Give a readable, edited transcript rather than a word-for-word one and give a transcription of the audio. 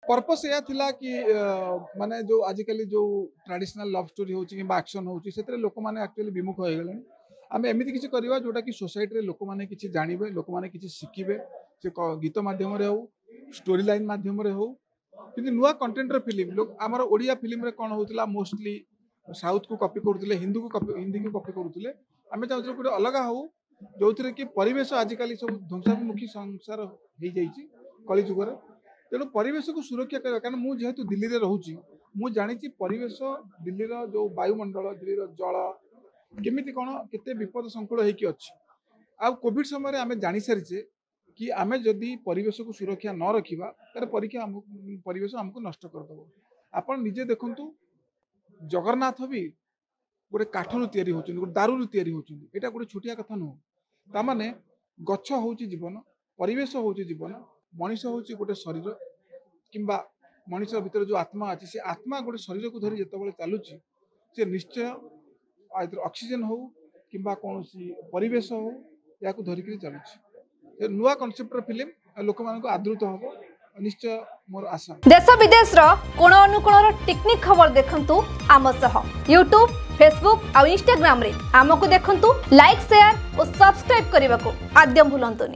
Purpose या थिला कि माने जो आजिकली जो ट्रेडिशनल लव स्टोरी होची कि एक्शन होची सेतरे लोक माने एक्चुअली विमुख हो गले आमे एमिति किछि करबा जोटा कि सोसाइटी रे लोक माने किछि जानिबे लोक माने किछि शिखिबे से गीत माध्यम रे हो स्टोरी लाइन माध्यम रे हो कि नुआ कंटेंट रे फिल्म लोक हमर ओडिया फिल्म रे कोन होतला मोस्टली साउथ को कॉपी करथले हिंदी को कॉपी करथले आमे चाहथले गुटे अलग हो जोथिरे कि परिवेश आजिकली सब ध्वंसाभिमुखी संसार हो जाइछि कली जुग रे तेणु परिवेश को सुरक्षा करवा कारण मुझे जेहेतु दिल्ली में रोचे मुझे जानी परिवेश दिल्ली जो वायुमंडल दिल्ली जल केमिति कौन केते विपद संकुल होगी अच्छी आ कोविड समय आम जानी सारीचे कि आम जदि परिवेश को सुरक्षा न रखा तेरे परिवेश आमको नष्ट करदेव आपण निजे देखु जगन्नाथ भी गोटे काठर तैयारी होती गोटे दारू तैयारी होती यहाँ गोटे छोटिया कथा नुह ताने गछ हूँ जीवन परिवेश हूँ जीवन मनीष हूँ गोटे शरीर किंबा मनीष भीतर जो आत्मा अच्छी से आत्मा गोटे शरीर को धरी जिते चलुची से निश्चय ऑक्सीजन हो किंबा कौन परिवेश हो या धरिकी चलुची नुआ कनसेप्टर फिल्म लोक मान आदृत हम निश्चय मोर आशा देश विदेश कोण अनुकोण टेक्निक खबर देखंतु आम सह यूट्यूब फेसबुक और इंस्टाग्राम रे आमको देखंतु लाइक शेयर और सब्सक्राइब करने को आद्यम भूलंतुनी।